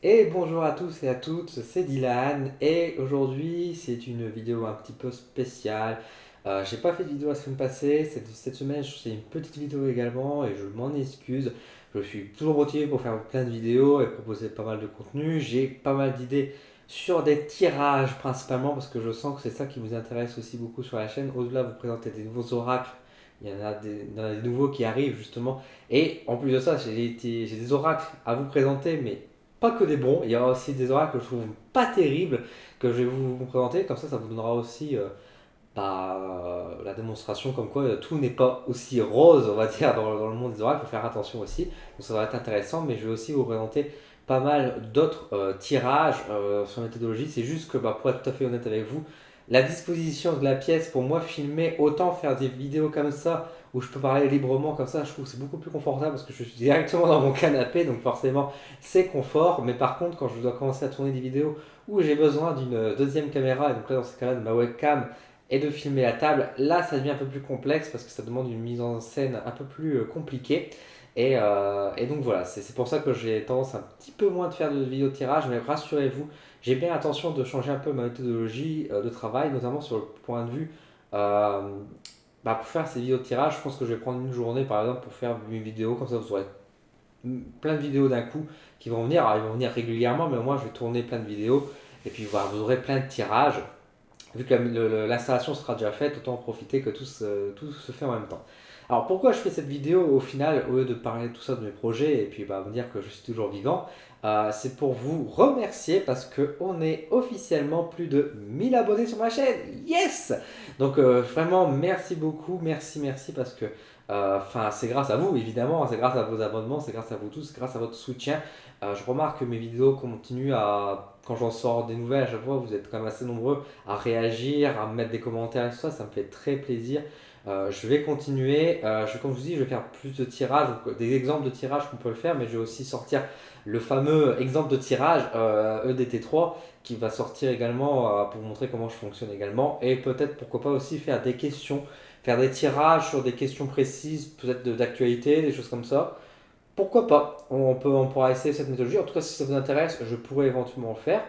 Et bonjour à tous et à toutes, c'est Dylan et aujourd'hui c'est une vidéo un petit peu spéciale. J'ai pas fait de vidéo la semaine passée, cette semaine c'est une petite vidéo également et je m'en excuse. Je suis toujours motivé pour faire plein de vidéos et proposer pas mal de contenu. J'ai pas mal d'idées sur des tirages principalement parce que je sens que c'est ça qui vous intéresse aussi beaucoup sur la chaîne. Au-delà de vous présenter des nouveaux oracles, il y en a des nouveaux qui arrivent justement. Et en plus de ça, j'ai des oracles à vous présenter, mais pas que des bons, il y aura aussi des oracles que je trouve pas terribles que je vais vous présenter, comme ça vous donnera aussi la démonstration comme quoi tout n'est pas aussi rose, on va dire, dans le monde des oracles, il faut faire attention aussi, donc ça va être intéressant, mais je vais aussi vous présenter pas mal d'autres tirages sur la méthodologie, c'est juste que pour être tout à fait honnête avec vous, la disposition de la pièce pour moi filmer, autant faire des vidéos comme ça, où je peux parler librement comme ça, je trouve que c'est beaucoup plus confortable parce que je suis directement dans mon canapé, donc forcément c'est confort, mais par contre, quand je dois commencer à tourner des vidéos où j'ai besoin d'une deuxième caméra, et donc là, dans ce cas-là, de ma webcam, et de filmer la table, là, ça devient un peu plus complexe parce que ça demande une mise en scène un peu plus compliquée. Et donc voilà, c'est pour ça que j'ai tendance un petit peu moins de faire de vidéos de tirage, mais rassurez-vous, j'ai bien l'intention de changer un peu ma méthodologie de travail, notamment sur le point de vue euh, pour faire ces vidéos de tirage. Je pense que je vais prendre une journée par exemple pour faire une vidéo, comme ça vous aurez plein de vidéos d'un coup qui vont venir. Alors, ils vont venir régulièrement, mais moi je vais tourner plein de vidéos et puis voilà, vous aurez plein de tirages. Vu que l'installation sera déjà faite, autant en profiter que tout se fait en même temps. Alors pourquoi je fais cette vidéo au final, au lieu de parler de tout ça de mes projets et puis vous dire que je suis toujours vivant, c'est pour vous remercier parce qu'on est officiellement plus de 1000 abonnés sur ma chaîne. Yes. Donc vraiment merci beaucoup, merci parce que c'est grâce à vous évidemment, c'est grâce à vos abonnements, c'est grâce à vous tous, c'est grâce à votre soutien. Je remarque que mes vidéos continuent quand j'en sors des nouvelles à chaque fois, vous êtes quand même assez nombreux à réagir, à me mettre des commentaires et tout ça, ça me fait très plaisir. Je vais continuer, comme je vous dis, je vais faire plus de tirages, donc, des exemples de tirages qu'on peut le faire, mais je vais aussi sortir le fameux exemple de tirage EDT3 qui va sortir également pour vous montrer comment je fonctionne également, et peut-être pourquoi pas aussi faire des questions, faire des tirages sur des questions précises, peut-être d'actualité, des choses comme ça. Pourquoi pas? On pourra essayer cette méthodologie. En tout cas, si ça vous intéresse, je pourrais éventuellement le faire.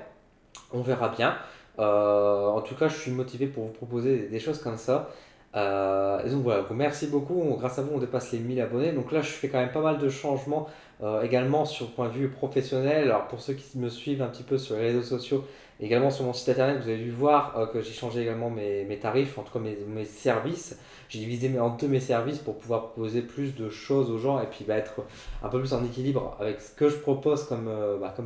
On verra bien. En tout cas, je suis motivé pour vous proposer des choses comme ça. Et donc voilà, donc merci beaucoup. Grâce à vous, on dépasse les 1000 abonnés. Donc là, je fais quand même pas mal de changements également sur le point de vue professionnel. Alors pour ceux qui me suivent un petit peu sur les réseaux sociaux, également sur mon site internet, vous avez dû voir que j'ai changé également mes tarifs, en tout cas mes services. J'ai divisé en deux mes services pour pouvoir proposer plus de choses aux gens et puis être un peu plus en équilibre avec ce que je propose comme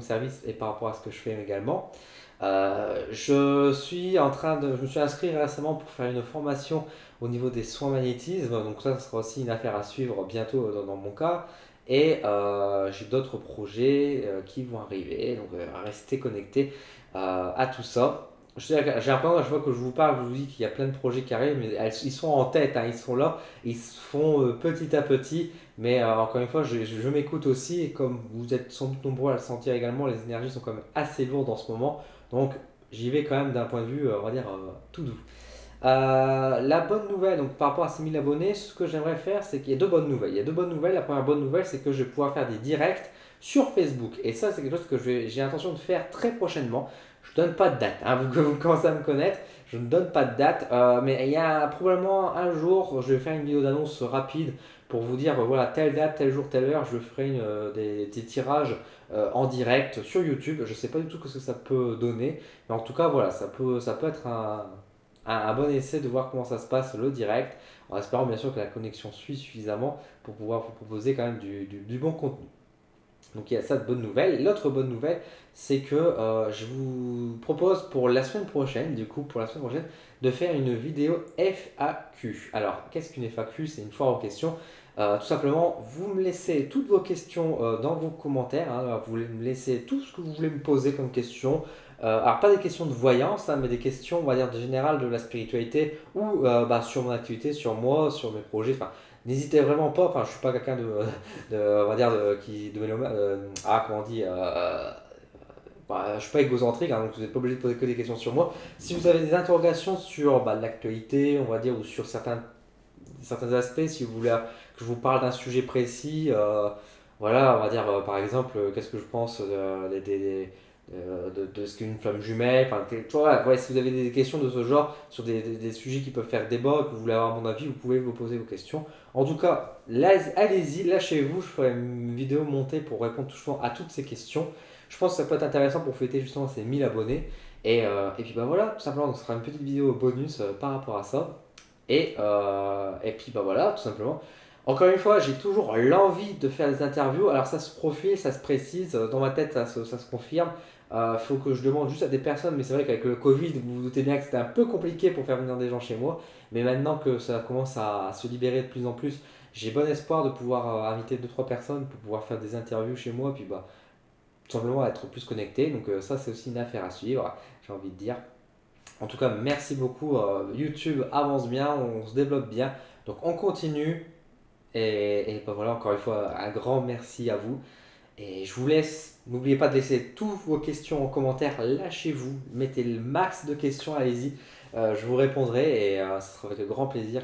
service et par rapport à ce que je fais également. Je me suis inscrit récemment pour faire une formation au niveau des soins magnétisme, donc ça sera aussi une affaire à suivre bientôt dans mon cas. Et j'ai d'autres projets qui vont arriver, donc restez connectés à tout ça. J'ai un peu, je vois que je vous parle, je vous dis qu'il y a plein de projets qui arrivent, mais ils sont en tête, hein, ils sont là, ils se font petit à petit, mais encore une fois, je m'écoute aussi, et comme vous êtes sans doute nombreux à le sentir également, les énergies sont quand même assez lourdes en ce moment, donc j'y vais quand même d'un point de vue, on va dire, tout doux. La bonne nouvelle, donc par rapport à ces 1000 abonnés, ce que j'aimerais faire, c'est qu'il y a deux bonnes nouvelles. Il y a deux bonnes nouvelles. La première bonne nouvelle, c'est que je vais pouvoir faire des directs sur Facebook. Et ça, c'est quelque chose que j'ai l'intention de faire très prochainement. Je ne donne pas de date, hein, vous commencez à me connaître. Je ne donne pas de date, mais il y a probablement un jour, je vais faire une vidéo d'annonce rapide pour vous dire, voilà, telle date, tel jour, telle heure, je ferai des tirages en direct sur YouTube. Je ne sais pas du tout ce que ça peut donner, mais en tout cas, voilà, ça peut être un bon essai de voir comment ça se passe le direct, en espérant bien sûr que la connexion suit suffisamment pour pouvoir vous proposer quand même du bon contenu. Donc il y a ça de bonne nouvelle. L'autre bonne nouvelle, c'est que je vous propose pour la semaine prochaine, de faire une vidéo FAQ. Alors, qu'est-ce qu'une FAQ? C'est une foire aux questions. Tout simplement, vous me laissez toutes vos questions dans vos commentaires, hein. Vous me laissez tout ce que vous voulez me poser comme question. Alors, pas des questions de voyance, hein, mais des questions, on va dire, de général de la spiritualité ou sur mon activité, sur moi, sur mes projets. Enfin, n'hésitez vraiment pas. Enfin, je suis pas quelqu'un on va dire, comment on dit, je suis pas égocentrique, hein, donc vous n'êtes pas obligé de poser que des questions sur moi. Si vous avez des interrogations sur l'actualité, on va dire, ou sur certains aspects, si vous voulez que je vous parle d'un sujet précis, Voilà, on va dire par exemple, qu'est-ce que je pense de ce qu'est une flamme jumelle. Enfin, tu vois, ouais, si vous avez des questions de ce genre sur des sujets qui peuvent faire débat, que vous voulez avoir mon avis, vous pouvez vous poser vos questions. En tout cas, allez-y, lâchez-vous, je ferai une vidéo montée pour répondre justement à toutes ces questions. Je pense que ça peut être intéressant pour fêter justement ces 1000 abonnés. Et puis bah voilà, tout simplement, donc ce sera une petite vidéo bonus par rapport à ça. Et puis bah voilà, tout simplement. Encore une fois, j'ai toujours l'envie de faire des interviews. Alors ça se profile, ça se précise, dans ma tête ça se confirme. Faut que je demande juste à des personnes, mais c'est vrai qu'avec le Covid, vous vous doutez bien que c'était un peu compliqué pour faire venir des gens chez moi. Mais maintenant que ça commence à se libérer de plus en plus, j'ai bon espoir de pouvoir inviter deux trois personnes pour pouvoir faire des interviews chez moi, puis bah tout simplement être plus connecté. Donc ça c'est aussi une affaire à suivre, j'ai envie de dire. En tout cas, merci beaucoup. YouTube avance bien, on se développe bien. Donc on continue. Et ben voilà, encore une fois, un grand merci à vous. Et je vous laisse. N'oubliez pas de laisser toutes vos questions en commentaire. Lâchez-vous. Mettez le max de questions. Allez-y. Je vous répondrai. Et ce sera avec grand plaisir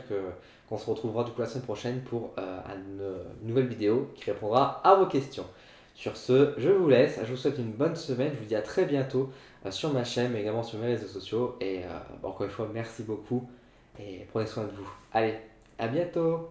qu'on se retrouvera du coup la semaine prochaine pour une nouvelle vidéo qui répondra à vos questions. Sur ce, je vous laisse. Je vous souhaite une bonne semaine. Je vous dis à très bientôt sur ma chaîne, mais également sur mes réseaux sociaux. Et encore une fois, merci beaucoup. Et prenez soin de vous. Allez, à bientôt!